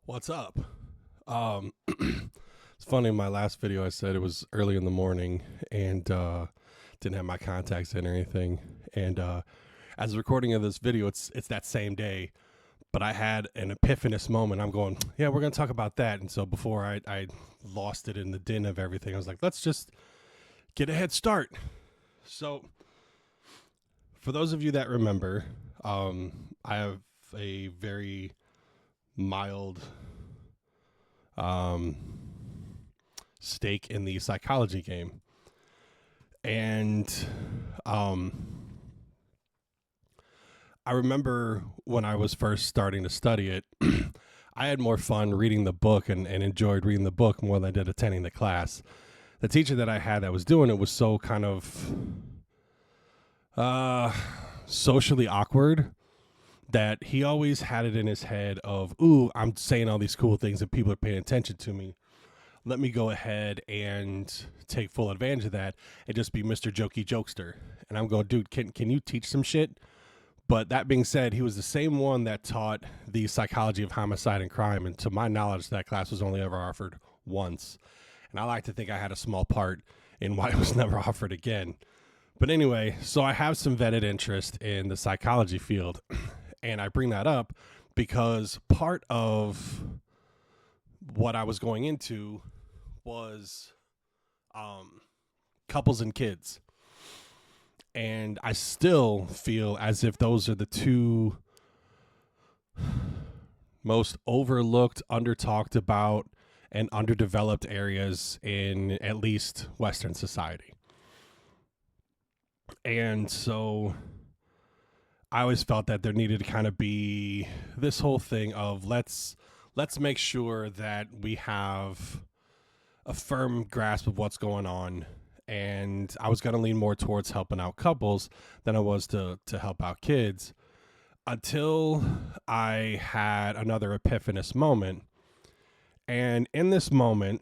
What's up? It's funny. In my last video, I said it was early in the morning and didn't have my contacts in or anything. And as a recording of this video, it's that same day. But I had an epiphanous moment. I'm going, yeah, we're gonna talk about that. And so before I lost it in the din of everything, I was like, let's just get a head start. So for those of you that remember, I have a very mild um, stake in the psychology game. And I remember when I was first starting to study it, I had more fun reading the book and enjoyed reading the book more than I did attending the class. The teacher that I had that was doing it was so kind of socially awkward that he always had it in his head of, ooh, I'm saying all these cool things and people are paying attention to me. Let me go ahead and take full advantage of that and just be Mr. Jokey Jokester. And I'm going, dude, can you teach some shit? But that being said, he was the same one that taught the psychology of homicide and crime. And to my knowledge, that class was only ever offered once. And I like to think I had a small part in why it was never offered again. But anyway, so I have some vetted interest in the psychology field. And I bring that up because part of what I was going into was couples and kids. And I still feel as if those are the two most overlooked, under-talked about, and underdeveloped areas in at least Western society. And so I always felt that there needed to kind of be this whole thing of let's make sure that we have a firm grasp of what's going on. And I was going to lean more towards helping out couples than I was to help out kids until I had another epiphanous moment. And in this moment,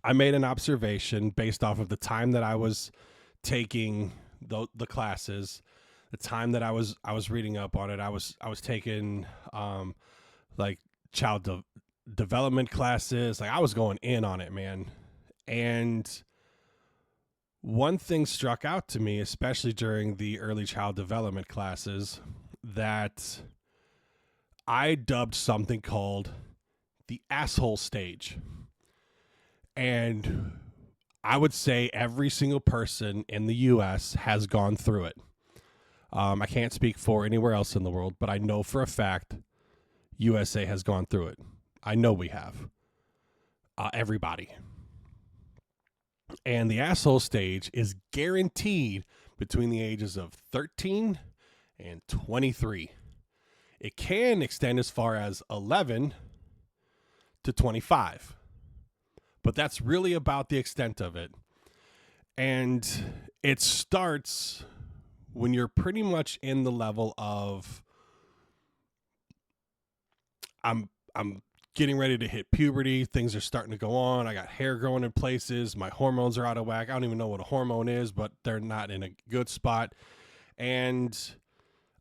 I made an observation based off of the time that I was taking the classes, the time that I was reading up on it. I was taking like child development classes. Like I was going in on it, man. And one thing struck out to me, especially during the early child development classes, that I dubbed something called the asshole stage. And I would say every single person in the U.S. has gone through it. I can't speak for anywhere else in the world, but I know for a fact USA has gone through it. I know we have. Everybody. And the asshole stage is guaranteed between the ages of 13 and 23. It can extend as far as 11 to 25. But that's really about the extent of it. And it starts when you're pretty much in the level of I'm getting ready to hit puberty. Things are starting to go on. I got hair growing in places. My hormones are out of whack. I don't even know what a hormone is, but they're not in a good spot. And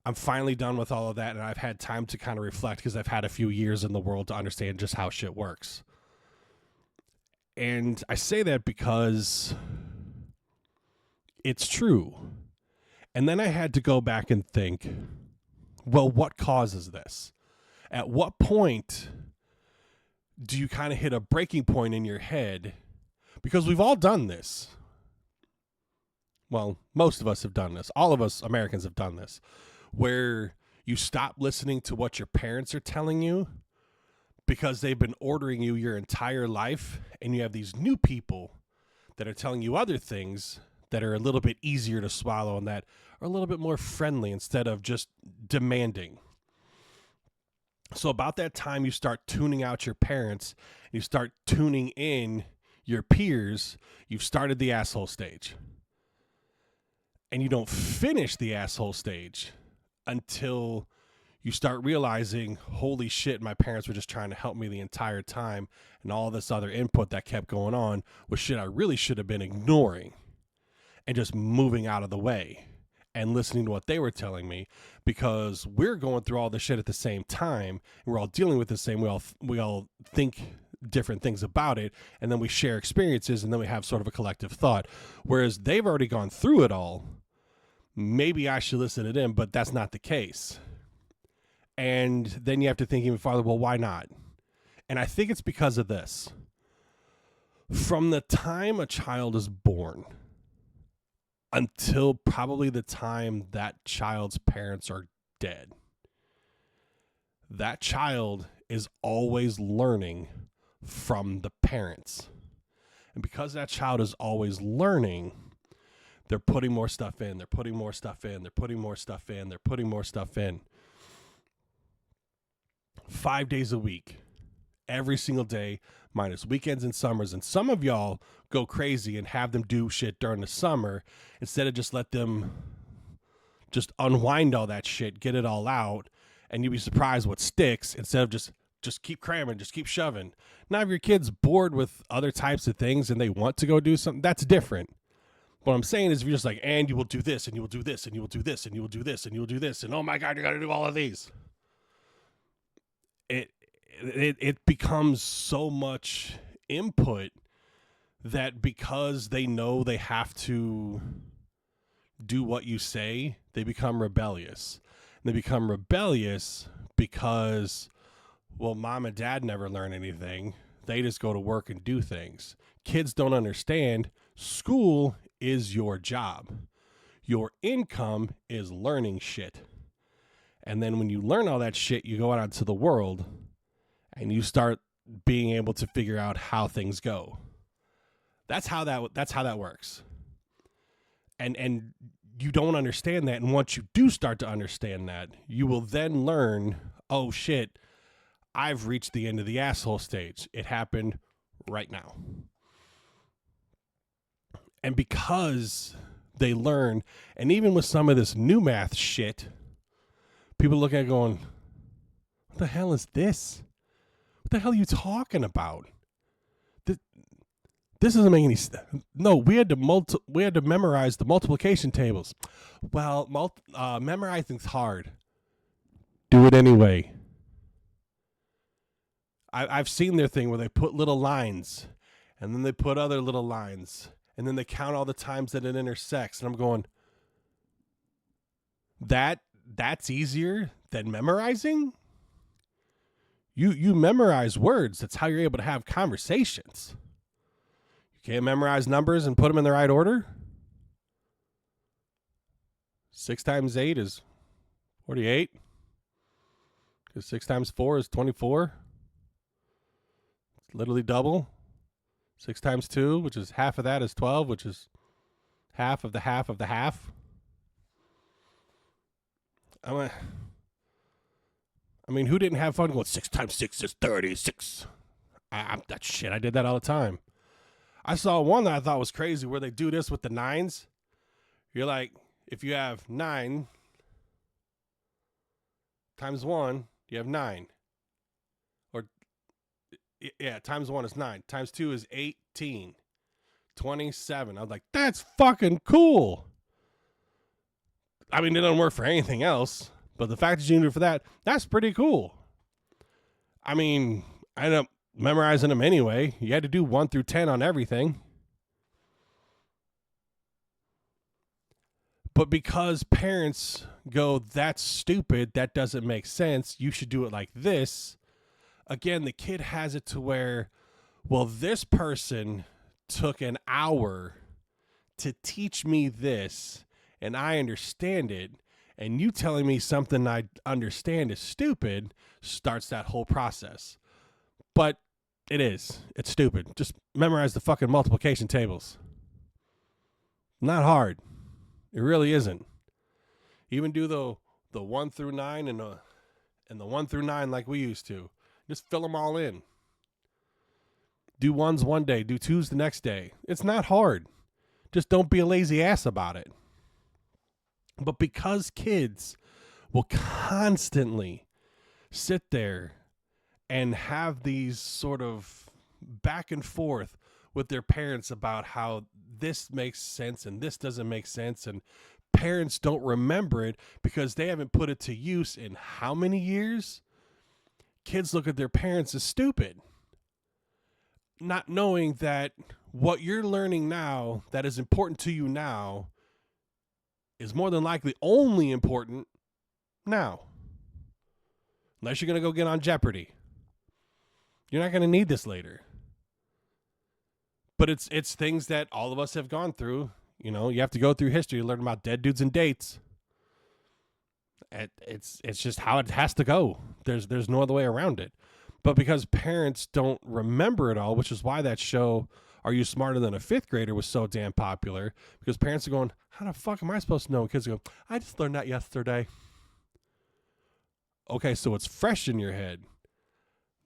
I'm finally done with all of that. And I've had time to kind of reflect because I've had a few years in the world to understand just how shit works. And I say that because it's true. And then I had to go back and think, well, what causes this? At what point do you kind of hit a breaking point in your head? Because we've all done this. Well, most of us have done this. All of us Americans have done this. Where you stop listening to what your parents are telling you because they've been ordering you your entire life, and you have these new people that are telling you other things that are a little bit easier to swallow and that are a little bit more friendly instead of just demanding. So about that time you start tuning out your parents, you start tuning in your peers, you've started the asshole stage. And you don't finish the asshole stage until you start realizing, holy shit, my parents were just trying to help me the entire time, and all this other input that kept going on was shit I really should have been ignoring and just moving out of the way. and listening to what they were telling me, because we're going through all this shit at the same time, and we're all dealing with the same. We all think different things about it, and then we share experiences, and then we have sort of a collective thought. Whereas they've already gone through it all. Maybe I should listen to them, but that's not the case. And then you have to think even farther, well, why not? And I think it's because of this. From the time a child is born until probably the time that child's parents are dead, that child is always learning from the parents. And because that child is always learning, they're putting more stuff in, they're putting more stuff in, they're putting more stuff in, they're putting more stuff in. 5 days a week, every single day, minus weekends and summers. And some of y'all go crazy and have them do shit during the summer instead of just let them just unwind all that shit, get it all out, and you'll be surprised what sticks instead of just keep cramming, just keep shoving. Now, if your kid's bored with other types of things and they want to go do something, that's different. What I'm saying is if you're just like, and you will do this, and you will do this, and you will do this, and you will do this, and you will do this, and oh my God, you got to do all of these. It becomes so much input that because they know they have to do what you say, they become rebellious. And they become rebellious because, well, mom and dad never learn anything. They just go to work and do things. Kids don't understand school is your job. Your income is learning shit. And then when you learn all that shit, you go out into the world and you start being able to figure out how things go. That's how that works. And you don't understand that. And once you do start to understand that, you will then learn, oh shit, I've reached the end of the asshole stage. It happened right now. And because they learn, and even with some of this new math shit, people look at it going, what the hell is this? What the hell are you talking about? This doesn't make any sense. No, we had to memorize the multiplication tables. Well, memorizing's hard. Do it anyway. I've seen their thing where they put little lines, and then they put other little lines, and then they count all the times that it intersects. And I'm going, that's easier than memorizing? You memorize words. That's how you're able to have conversations. You can't memorize numbers and put them in the right order? 6 times 8 is 48. Because 6 times 4 is 24. It's literally double. 6 times 2, which is half of that, is 12, which is half of the half of the half. I mean, who didn't have fun going 6 times 6 is 36? That shit, I did that all the time. I saw one that I thought was crazy where they do this with the nines. You're like, if you have 9 times 1, you have 9. Or, yeah, times 1 is 9. Times 2 is 18. 27. I was like, that's fucking cool. I mean, it doesn't work for anything else, but the fact that you can do it for that, that's pretty cool. I mean, I ended up memorizing them anyway. You had to do 1 through 10 on everything. But because parents go, that's stupid, that doesn't make sense, you should do it like this. Again, the kid has it to where, well, this person took an hour to teach me this, and I understand it, and you telling me something I understand is stupid starts that whole process. But it's stupid. Just memorize the fucking multiplication tables. Not hard. It really isn't. Even do the 1 through 9 and the 1 through 9 like we used to. Just fill them all in. Do 1s one day, do 2s the next day. It's not hard. Just don't be a lazy ass about it. But because kids will constantly sit there and have these sort of back and forth with their parents about how this makes sense and this doesn't make sense, and parents don't remember it because they haven't put it to use in how many years? Kids look at their parents as stupid, not knowing that what you're learning now that is important to you now is more than likely only important now. Unless you're going to go get on Jeopardy. You're not going to need this later. But it's things that all of us have gone through. You know, you have to go through history to learn about dead dudes and dates. It's just how it has to go. There's no other way around it. But because parents don't remember it all, which is why that show, Are You Smarter Than a Fifth Grader, was so damn popular. Because parents are going, how the fuck am I supposed to know? Kids go, I just learned that yesterday. Okay, so it's fresh in your head.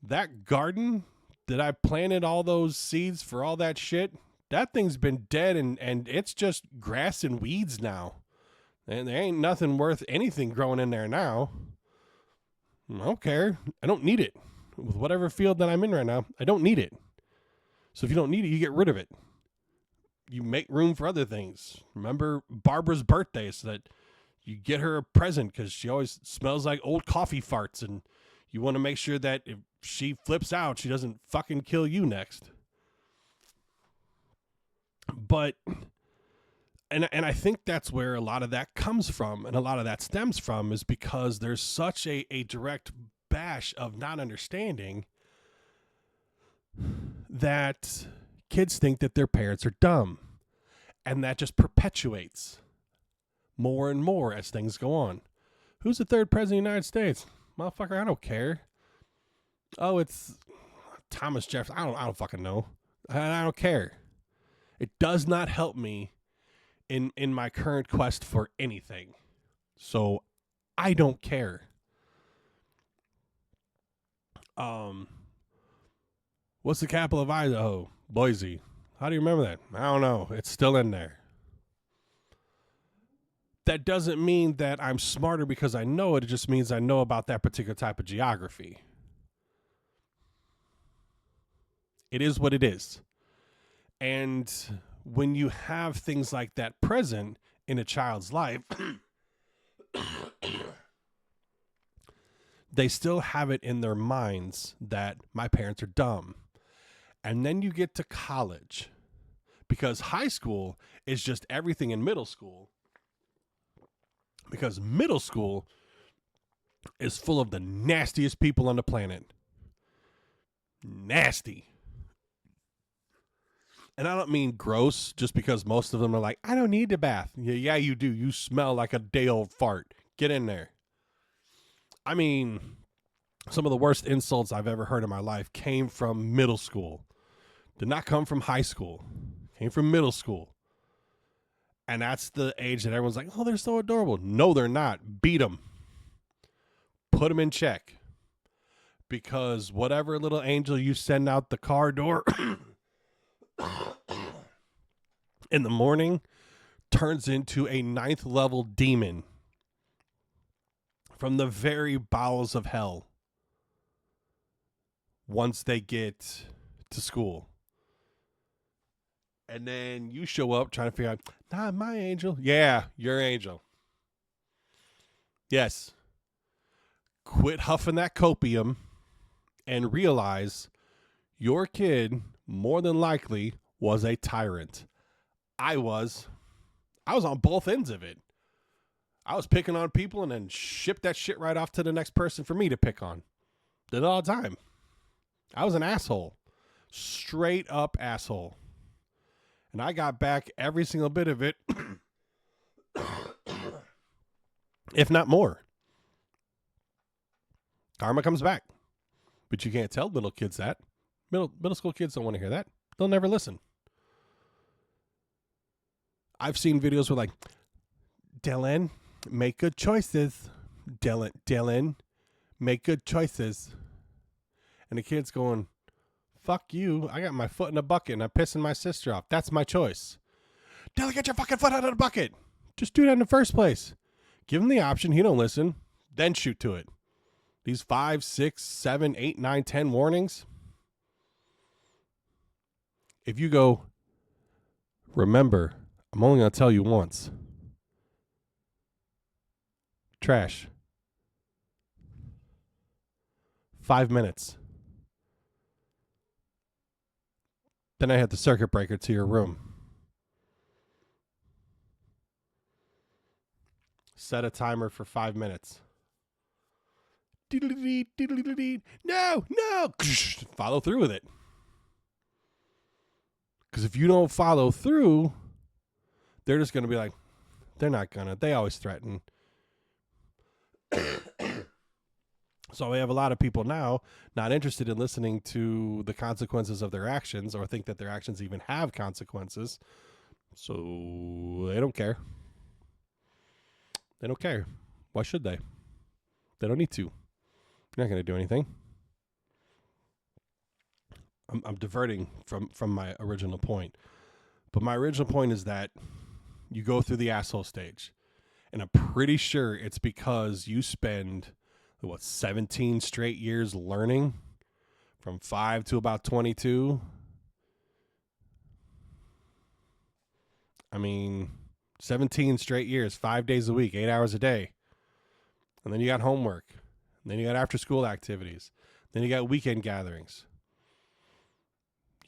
That garden that I planted all those seeds for all that shit, that thing's been dead and it's just grass and weeds now. And there ain't nothing worth anything growing in there now. I don't care. I don't need it. With whatever field that I'm in right now, I don't need it. So if you don't need it, you get rid of it. You make room for other things. Remember Barbara's birthday so that you get her a present because she always smells like old coffee farts, and you want to make sure that if she flips out, she doesn't fucking kill you next. But, and I think that's where a lot of that comes from, and a lot of that stems from, is because there's such a direct bash of not understanding that kids think that their parents are dumb, and that just perpetuates more and more as things go on. Who's the third president of the United States? Motherfucker, I don't care. Oh, it's Thomas Jefferson. I don't fucking know. I don't care. It does not help me in my current quest for anything. So I don't care. What's the capital of Idaho? Boise. How do you remember that? I don't know. It's still in there. That doesn't mean that I'm smarter because I know it. It just means I know about that particular type of geography. It is what it is. And when you have things like that present in a child's life, they still have it in their minds that my parents are dumb. And then you get to college, because high school is just everything in middle school. Because middle school is full of the nastiest people on the planet. Nasty. And I don't mean gross just because most of them are like, I don't need a bath. Yeah, you do. You smell like a day old fart. Get in there. I mean, some of the worst insults I've ever heard in my life came from middle school. Did not come from high school. Came from middle school. And that's the age that everyone's like, oh, they're so adorable. No, they're not. Beat them. Put them in check. Because whatever little angel you send out the car door in the morning turns into a 9th level demon from the very bowels of hell once they get to school. And then you show up trying to figure out, nah, my angel. Yeah, your angel. Yes. Quit huffing that copium and realize your kid more than likely was a tyrant. I was on both ends of it. I was picking on people and then shipped that shit right off to the next person for me to pick on. Did it all the time. I was an asshole. Straight up asshole. And I got back every single bit of it, if not more. Karma comes back. But you can't tell middle kids that. Middle school kids don't want to hear that. They'll never listen. I've seen videos where like, Dylan, make good choices. Dylan, make good choices. And the kid's going, fuck you. I got my foot in a bucket and I'm pissing my sister off. That's my choice. Dylan, get your fucking foot out of the bucket. Just do that in the first place. Give him the option. He don't listen. Then shoot to it. These 5, 6, 7, 8, 9, 10 warnings. If you go, remember, I'm only going to tell you once. Trash. 5 minutes. Then I had the circuit breaker to your room. Set a timer for 5 minutes. No. Follow through with it. Because if you don't follow through, they're just going to be like, they're not going to. They always threaten. So we have a lot of people now not interested in listening to the consequences of their actions or think that their actions even have consequences. So they don't care. They don't care. Why should they? They don't need to. You're not going to do anything. I'm diverting from my original point. But my original point is that you go through the asshole stage. And I'm pretty sure it's because you spend, 17 straight years learning from 5 to about 22. I mean, 17 straight years, 5 days a week, 8 hours a day. And then you got homework. And then you got after school activities. Then you got weekend gatherings.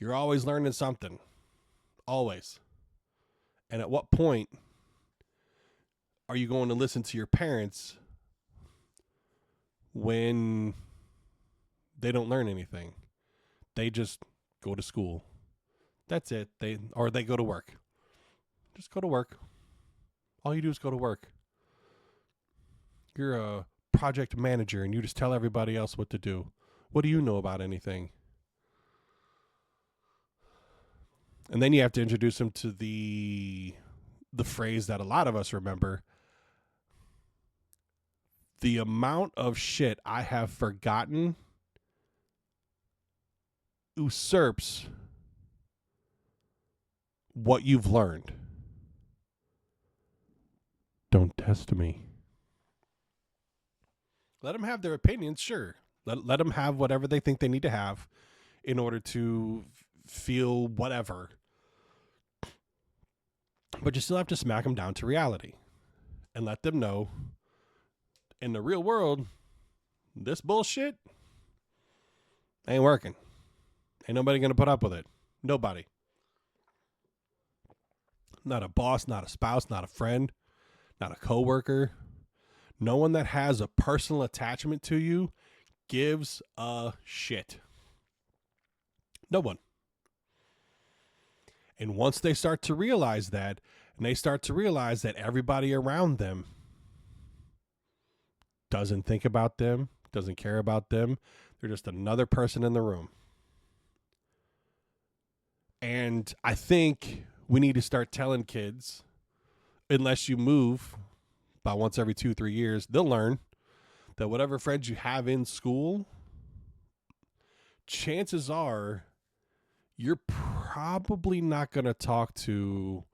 You're always learning something. Always. And at what point are you going to listen to your parents when they don't learn anything? They just go to school. That's it. They go to work. Just go to work. All you do is go to work. You're a project manager and you just tell everybody else what to do. What do you know about anything? And then you have to introduce them to the phrase that a lot of us remember. The amount of shit I have forgotten usurps what you've learned. Don't test me. Let them have their opinions, sure. Let them have whatever they think they need to have in order to feel whatever. But you still have to smack them down to reality and let them know in the real world, this bullshit ain't working. Ain't nobody going to put up with it. Nobody. Not a boss, not a spouse, not a friend, not a coworker. No one that has a personal attachment to you gives a shit. No one. And once they start to realize that, and they start to realize that everybody around them doesn't think about them, doesn't care about them, they're just another person in the room. And I think we need to start telling kids, unless you move about once every 2-3 years, they'll learn that whatever friends you have in school, chances are you're probably not going to talk to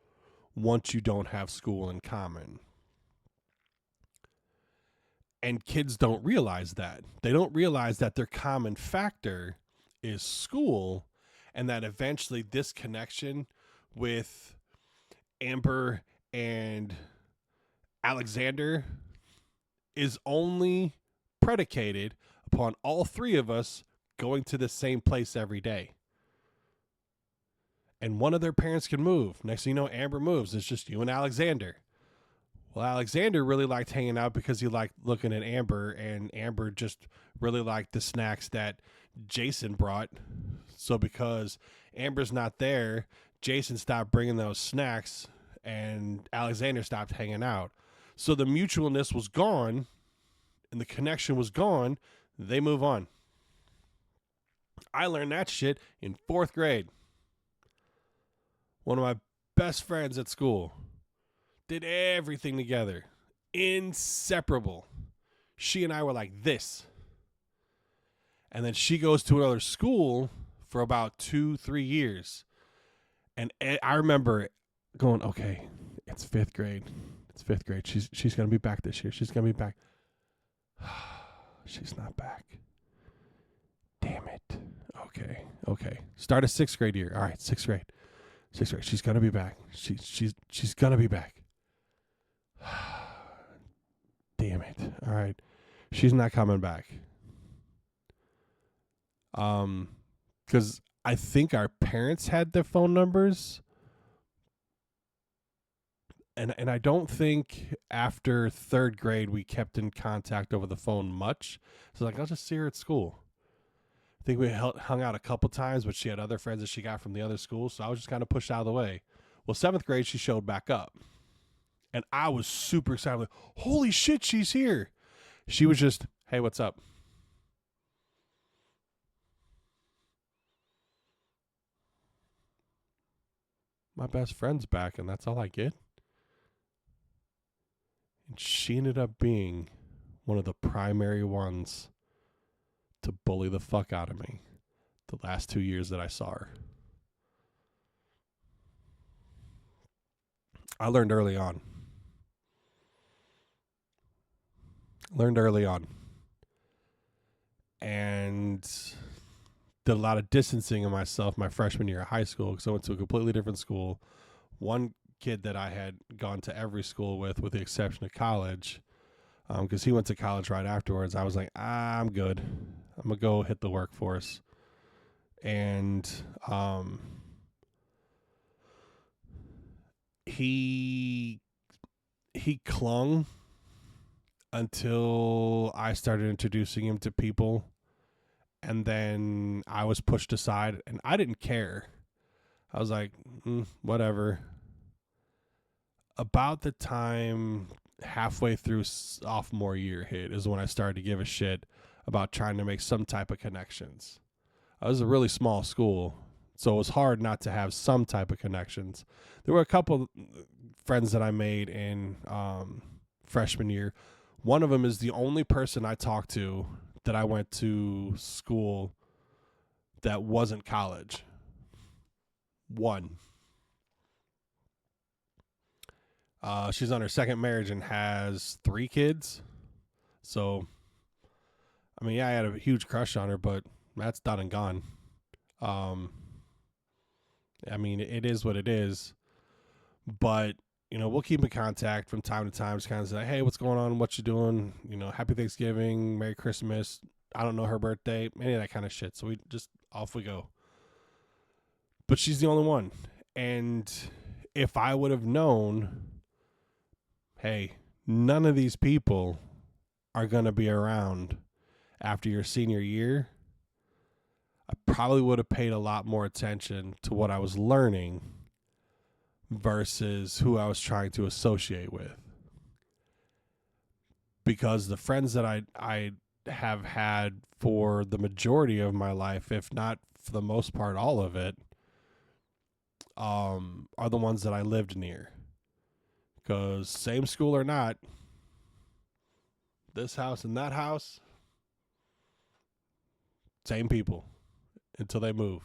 once you don't have school in common. And kids don't realize that. They don't realize that their common factor is school, and that eventually this connection with Amber and Alexander is only predicated upon all three of us going to the same place every day. And one of their parents can move. Next thing you know, Amber moves. It's just you and Alexander. Well, Alexander really liked hanging out because he liked looking at Amber, and Amber just really liked the snacks that Jason brought. So because Amber's not there, Jason stopped bringing those snacks, and Alexander stopped hanging out. So the mutualness was gone, and the connection was gone. They move on. I learned that shit in 4th grade. One of my best friends at school did everything together. Inseparable. She and I were like this. And then she goes to another school for about 2-3 years. And I remember going, okay, it's 5th grade. It's 5th grade. She's going to be back this year. She's going to be back. She's not back. Damn it. Okay. Start a 6th grade year. All right, 6th grade. 6th grade. She's going to be back. She's going to be back. Damn damn it. All right. She's not coming back. Because I think our parents had their phone numbers. And I don't think after third grade we kept in contact over the phone much. So like, I'll just see her at school. I think we hung out a couple times, but she had other friends that she got from the other schools. So I was just kind of pushed out of the way. Well, seventh grade, she showed back up. And I was super excited. Like, holy shit, she's here. She was just, hey, what's up? My best friend's back, and that's all I get. And she ended up being one of the primary ones to bully the fuck out of me the last 2 years that I saw her. I learned early on. And did a lot of distancing of myself my freshman year of high school because I went to a completely different school. One kid that I had gone to every school with the exception of college, because he went to college right afterwards. I was like, I'm good. I'm going to go hit the workforce. And he clung until I started introducing him to people. And then I was pushed aside, and I didn't care. I was like, whatever. About the time halfway through sophomore year hit is when I started to give a shit about trying to make some type of connections. I was a really small school, so it was hard not to have some type of connections. There were a couple friends that I made in freshman year. One of them is the only person I talked to that I went to school that wasn't college. One. She's on her second marriage and has 3 kids. So, I mean, yeah, I had a huge crush on her, but that's done and gone. I mean, it is what it is. But, you know, we'll keep in contact from time to time. Just kind of say, hey, what's going on? What you doing? You know, happy Thanksgiving, Merry Christmas. I don't know her birthday, any of that kind of shit. So we just, off we go. But she's the only one. And if I would have known, hey, none of these people are going to be around after your senior year, I probably would have paid a lot more attention to what I was learning versus who I was trying to associate with. Because the friends that I have had for the majority of my life, if not for the most part all of it, are the ones that I lived near. Because same school or not, this house and that house, same people until they move.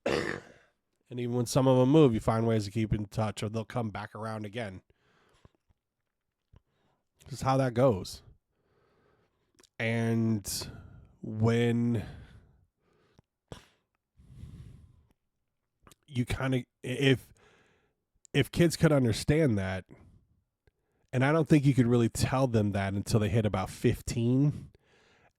And even when some of them move, you find ways to keep in touch or they'll come back around again. This is how that goes. And when you kind of, if kids could understand that, and I don't think you could really tell them that until they hit about 15.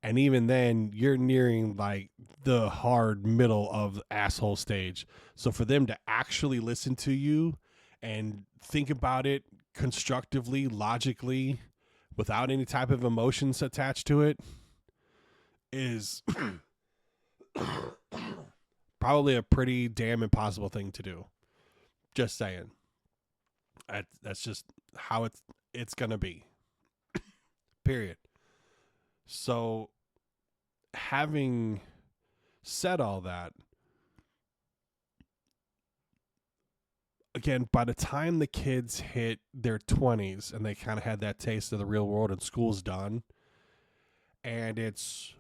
And even then, you're nearing like the hard middle of the asshole stage. So for them to actually listen to you and think about it constructively, logically, without any type of emotions attached to it is probably a pretty damn impossible thing to do. Just saying. That's just how it's going to be. Period. So having said all that, again, by the time the kids hit their 20s and they kind of had that taste of the real world and school's done, and it's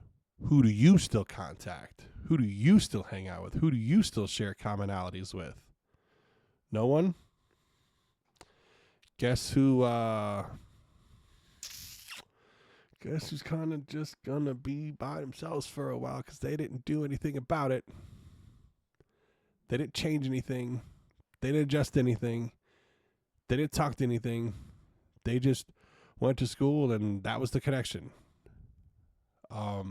who do you still contact? Who do you still hang out with? Who do you still share commonalities with? No one? Guess who's kind of just gonna be by themselves for a while because they didn't do anything about it. They didn't change anything. They didn't adjust anything. They didn't talk to anything. They just went to school and that was the connection. I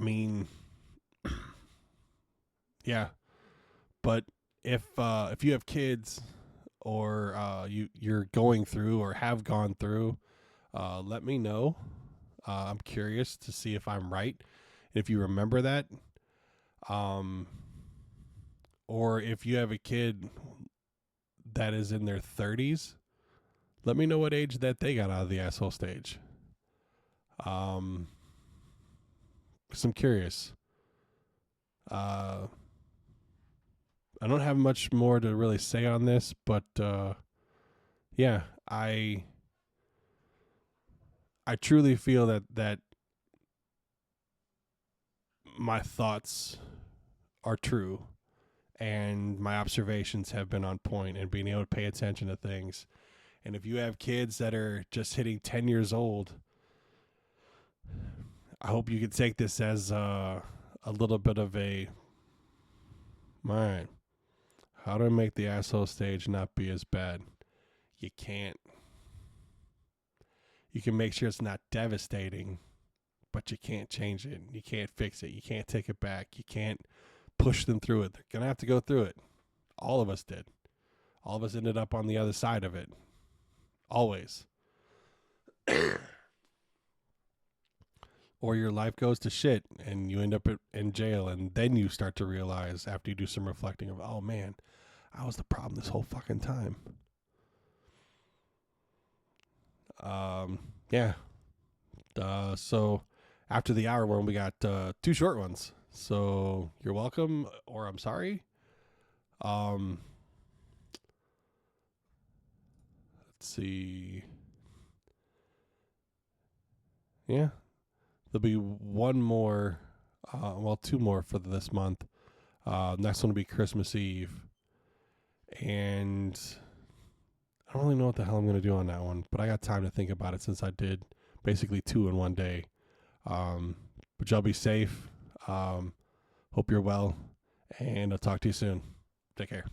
mean, yeah, but if you have kids or you're going through or have gone through, let me know. I'm curious to see if I'm right. If you remember that, um, or if you have a kid that is in their 30s, let me know what age that they got out of the asshole stage. 'Cause I'm curious. I don't have much more to really say on this, but yeah, I truly feel that my thoughts are true and my observations have been on point and being able to pay attention to things. And if you have kids that are just hitting 10 years old, I hope you can take this as a little bit of a, all right, how do I make the asshole stage not be as bad? You can't. You can make sure it's not devastating, but you can't change it. You can't fix it. You can't take it back. You can't push them through it. They're going to have to go through it. All of us did. All of us ended up on the other side of it. Always. Or your life goes to shit and you end up in jail, and then you start to realize after you do some reflecting of, oh man, I was the problem this whole fucking time. Yeah. So after the hour one, we got 2 short ones. So you're welcome, or I'm sorry. Let's see. Yeah. There'll be one more, 2 more for this month. Next one will be Christmas Eve. And I don't really know what the hell I'm going to do on that one, but I got time to think about it since I did basically 2 in one day. But y'all be safe. Hope you're well, and I'll talk to you soon. Take care.